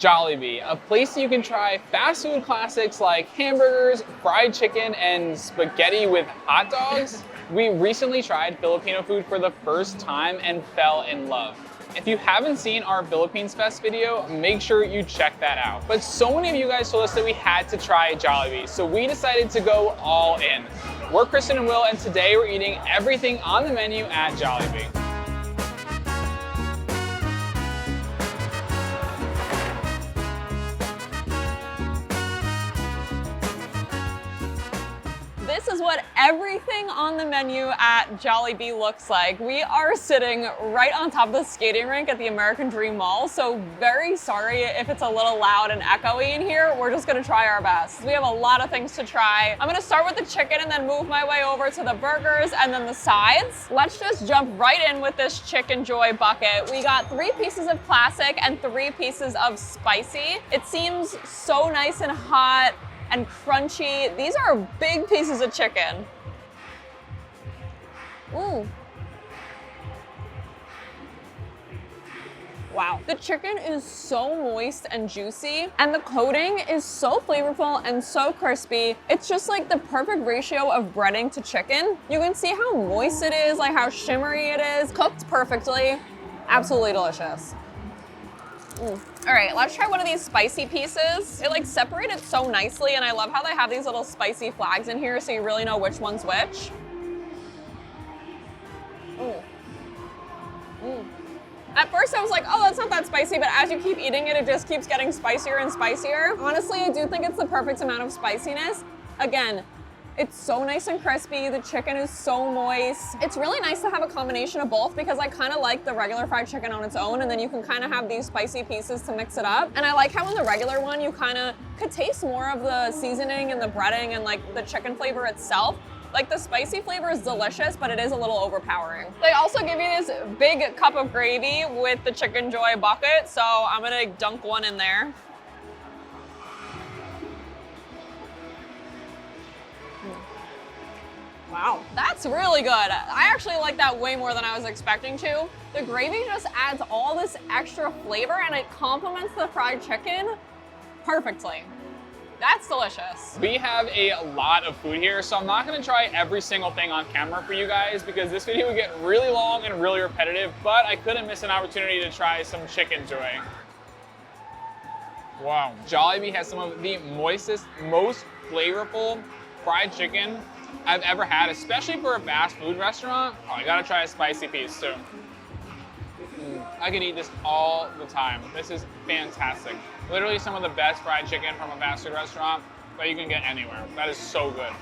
Jollibee, a place you can try fast food classics like hamburgers, fried chicken, and spaghetti with hot dogs. We recently tried Filipino food for the first time and fell in love. If you haven't seen our Philippines Fest video, make sure you check that out. But so many of you guys told us that we had to try Jollibee, so we decided to go all in. We're Kristin and Will, and today we're eating everything on the menu at Jollibee. This is what everything on the menu at Jollibee looks like. We are sitting right on top of the skating rink at the American Dream Mall, so very sorry if it's a little loud and echoey in here. We're just gonna try our best. We have a lot of things to try. I'm gonna start with the chicken and then move my way over to the burgers and then the sides. Let's just jump right in with this Chicken Joy bucket. We got 3 pieces of classic and 3 pieces of spicy. It seems so nice and hot and crunchy. These are big pieces of chicken. Ooh. Wow. The chicken is so moist and juicy, and the coating is so flavorful and so crispy. It's just like the perfect ratio of breading to chicken. You can see how moist it is, like how shimmery it is. Cooked perfectly. Absolutely delicious. All right, let's try one of these spicy pieces. It like separated so nicely, and I love how they have these little spicy flags in here so you really know which one's which. At first I was like, oh, that's not that spicy, but as you keep eating it, it just keeps getting spicier and spicier. Honestly, I do think it's the perfect amount of spiciness. Again, it's so nice and crispy. The chicken is so moist. It's really nice to have a combination of both because I kind of like the regular fried chicken on its own, and then you can kind of have these spicy pieces to mix it up. And I like how in the regular one, you kind of could taste more of the seasoning and the breading and like the chicken flavor itself. Like the spicy flavor is delicious, but it is a little overpowering. They also give you this big cup of gravy with the Chicken Joy bucket, so I'm gonna dunk one in there. Wow, that's really good. I actually like that way more than I was expecting to. The gravy just adds all this extra flavor and it complements the fried chicken perfectly. That's delicious. We have a lot of food here, so I'm not gonna try every single thing on camera for you guys because this video would get really long and really repetitive, but I couldn't miss an opportunity to try some Chicken Joy. Wow. Jollibee has some of the moistest, most flavorful fried chicken I've ever had, especially for a fast food restaurant. Oh, I gotta try a spicy piece too. I could eat this all the time. This is fantastic. Literally some of the best fried chicken from a fast food restaurant that you can get anywhere. That is so good.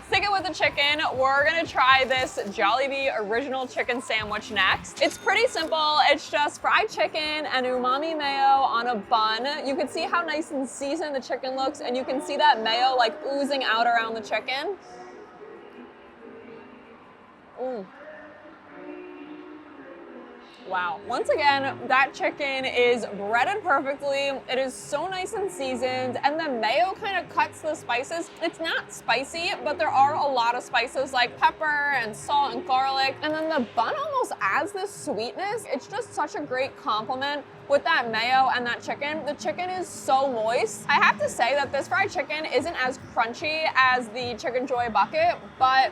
Sticking with the chicken, we're gonna try this Jollibee original chicken sandwich next. It's pretty simple. It's just fried chicken and umami mayo on a bun. You can see how nice and seasoned the chicken looks, and you can see that mayo like oozing out around the chicken. Ooh. Wow. Once again, that chicken is breaded perfectly. It is so nice and seasoned, and the mayo kind of cuts the spices. It's not spicy, but there are a lot of spices like pepper and salt and garlic. And then the bun almost adds this sweetness. It's just such a great compliment with that mayo and that chicken. The chicken is so moist. I have to say that this fried chicken isn't as crunchy as the Chicken Joy bucket, but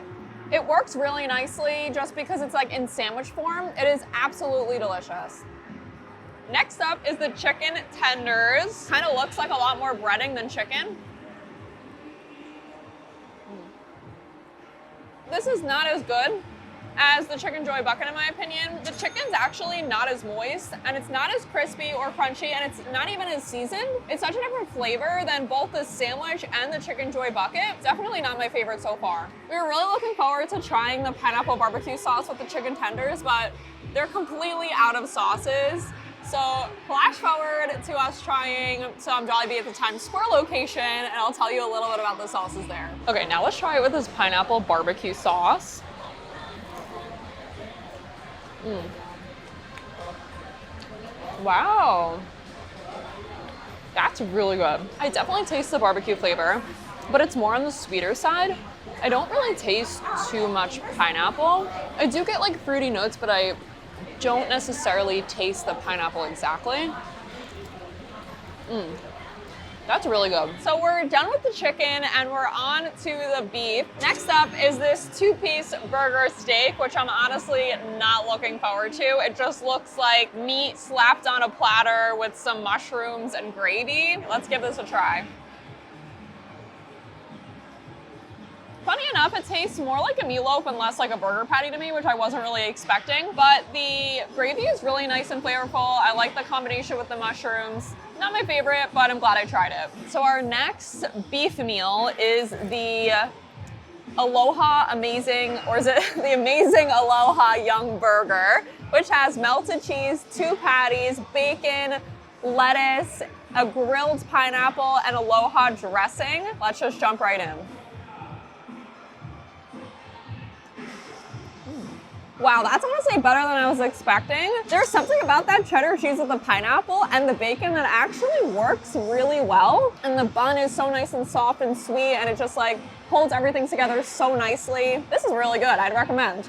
it works really nicely just because it's like in sandwich form. It is absolutely delicious. Next up is the chicken tenders. Kind of looks like a lot more breading than chicken. This is not as good as the Chicken Joy bucket in my opinion. The chicken's actually not as moist, and it's not as crispy or crunchy, and it's not even as seasoned. It's such a different flavor than both the sandwich and the Chicken Joy bucket. Definitely not my favorite so far. We were really looking forward to trying the pineapple barbecue sauce with the chicken tenders, but they're completely out of sauces. So flash forward to us trying some Jollibee at the Times Square location, and I'll tell you a little bit about the sauces there. Okay, now let's try it with this pineapple barbecue sauce. Wow, that's really good. I definitely taste the barbecue flavor, but it's more on the sweeter side. I don't really taste too much pineapple. I do get like fruity notes, but I don't necessarily taste the pineapple exactly. That's really good. So we're done with the chicken and we're on to the beef. Next up is this 2-piece burger steak, which I'm honestly not looking forward to. It just looks like meat slapped on a platter with some mushrooms and gravy. Let's give this a try. Funny enough, it tastes more like a meatloaf and less like a burger patty to me, which I wasn't really expecting. But the gravy is really nice and flavorful. I like the combination with the mushrooms. Not my favorite, but I'm glad I tried it. So our next beef meal is the Aloha Amazing, or is it the Amazing Aloha Young Burger, which has melted cheese, 2 patties, bacon, lettuce, a grilled pineapple, and Aloha dressing. Let's just jump right in. Wow, that's honestly better than I was expecting. There's something about that cheddar cheese with the pineapple and the bacon that actually works really well. And the bun is so nice and soft and sweet, and it just like holds everything together so nicely. This is really good, I'd recommend.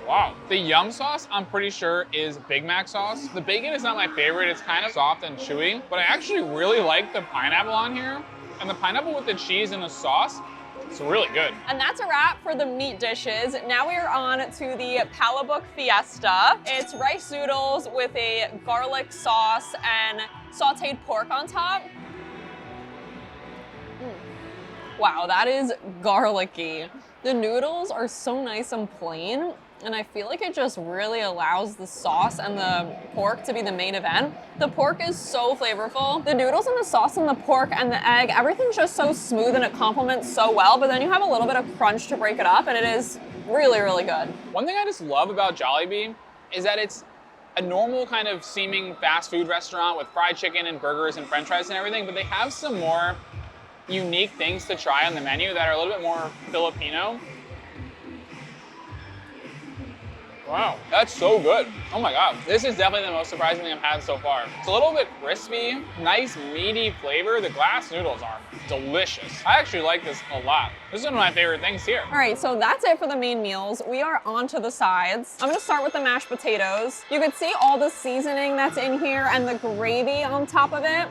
Wow. The yum sauce, I'm pretty sure, is Big Mac sauce. The bacon is not my favorite. It's kind of soft and chewy, but I actually really like the pineapple on here. And the pineapple with the cheese and the sauce, it's really good. And that's a wrap for the meat dishes. Now we are on to the Palabook Fiesta. It's rice noodles with a garlic sauce and sauteed pork on top. Wow, that is garlicky. The noodles are so nice and plain, and I feel like it just really allows the sauce and the pork to be the main event. The pork is so flavorful. The noodles and the sauce and the pork and the egg, everything's just so smooth and it complements so well, but then you have a little bit of crunch to break it up, and it is really, really good. One thing I just love about Jollibee is that it's a normal kind of seeming fast food restaurant with fried chicken and burgers and french fries and everything, but they have some more unique things to try on the menu that are a little bit more Filipino. Wow, that's so good. Oh my God. This is definitely the most surprising thing I've had so far. It's a little bit crispy, nice meaty flavor. The glass noodles are delicious. I actually like this a lot. This is one of my favorite things here. All right, so that's it for the main meals. We are on to the sides. I'm gonna start with the mashed potatoes. You can see all the seasoning that's in here and the gravy on top of it.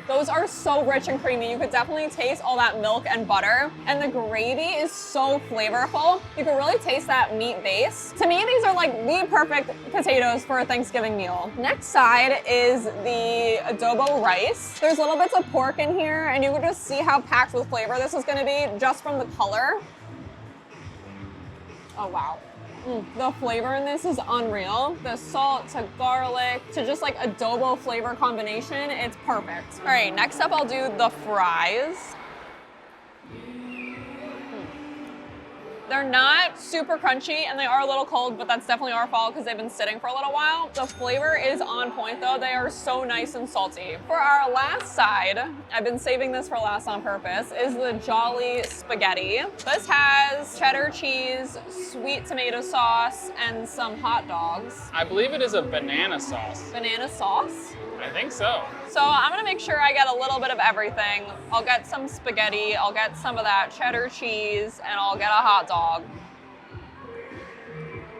Those are so rich and creamy. You could definitely taste all that milk and butter. And the gravy is so flavorful. You can really taste that meat base. To me, these are like the perfect potatoes for a Thanksgiving meal. Next side is the adobo rice. There's little bits of pork in here, and you can just see how packed with flavor this is gonna be just from the color. Oh, wow. The flavor in this is unreal. The salt to garlic to just like adobo flavor combination, it's perfect. All right, next up I'll do the fries. They're not super crunchy and they are a little cold, but that's definitely our fault because they've been sitting for a little while. The flavor is on point though. They are so nice and salty. For our last side, I've been saving this for last on purpose, is the Jolly Spaghetti. This has cheddar cheese, sweet tomato sauce, and some hot dogs. I believe it is a banana sauce. Banana sauce? I think so. So I'm gonna make sure I get a little bit of everything. I'll get some spaghetti, I'll get some of that cheddar cheese, and I'll get a hot dog.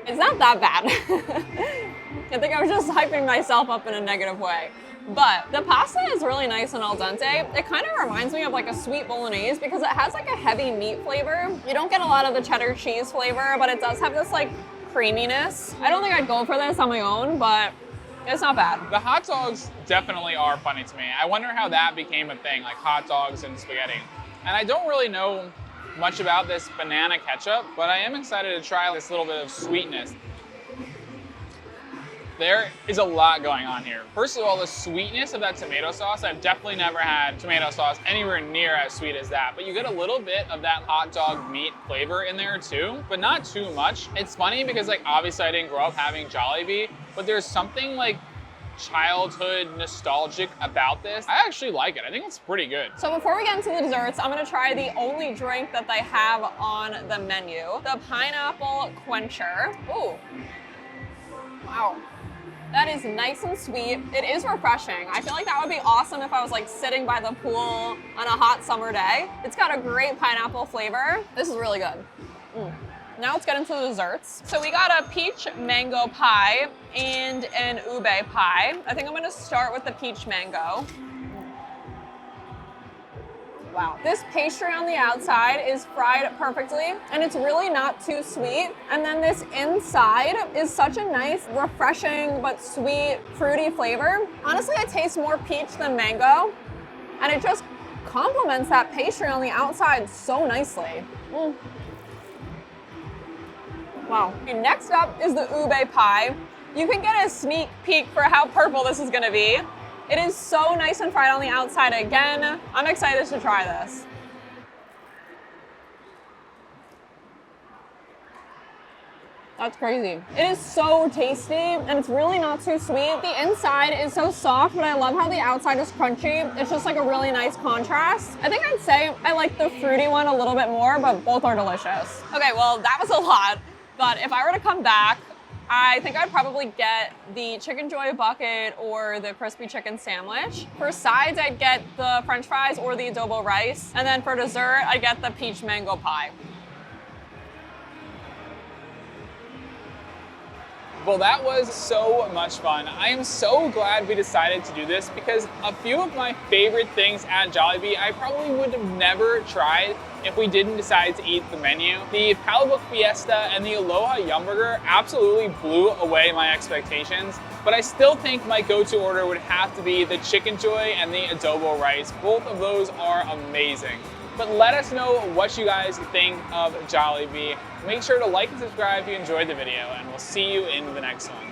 It's not that bad. I think I was just hyping myself up in a negative way. But the pasta is really nice and al dente. It kind of reminds me of like a sweet bolognese because it has like a heavy meat flavor. You don't get a lot of the cheddar cheese flavor, but it does have this like creaminess. I don't think I'd go for this on my own, but it's not bad. The hot dogs definitely are funny to me. I wonder how that became a thing, like hot dogs and spaghetti. And I don't really know much about this banana ketchup, but I am excited to try this little bit of sweetness. There is a lot going on here. First of all, the sweetness of that tomato sauce. I've definitely never had tomato sauce anywhere near as sweet as that, but you get a little bit of that hot dog meat flavor in there too, but not too much. It's funny because like obviously I didn't grow up having Jollibee, but there's something like childhood nostalgic about this. I actually like it. I think it's pretty good. So before we get into the desserts, I'm gonna try the only drink that they have on the menu, the pineapple quencher. Ooh, wow. That is nice and sweet. It is refreshing. I feel like that would be awesome if I was like sitting by the pool on a hot summer day. It's got a great pineapple flavor. This is really good. now let's get into the desserts. So we got a peach mango pie and an ube pie. I think I'm gonna start with the peach mango. Wow. This pastry on the outside is fried perfectly, and it's really not too sweet. And then this inside is such a nice, refreshing, but sweet, fruity flavor. Honestly, I taste more peach than mango, and it just complements that pastry on the outside so nicely. Wow. Okay, next up is the ube pie. You can get a sneak peek for how purple this is gonna be. It is so nice and fried on the outside again. I'm excited to try this. That's crazy. It is so tasty, and it's really not too sweet. The inside is so soft, but I love how the outside is crunchy. It's just like a really nice contrast. I think I'd say I like the fruity one a little bit more, but both are delicious. Okay, well, that was a lot, but if I were to come back, I think I'd probably get the Chicken Joy bucket or the crispy chicken sandwich. For sides, I'd get the French fries or the adobo rice. And then for dessert, I'd get the peach mango pie. Well, that was so much fun. I am so glad we decided to do this because a few of my favorite things at Jollibee I probably would have never tried if we didn't decide to eat the menu. The Palabook Fiesta and the Aloha Yum Burger absolutely blew away my expectations, but I still think my go-to order would have to be the Chicken Joy and the adobo rice. Both of those are amazing. But let us know what you guys think of Jollibee. Make sure to like and subscribe if you enjoyed the video, and we'll see you in the next one.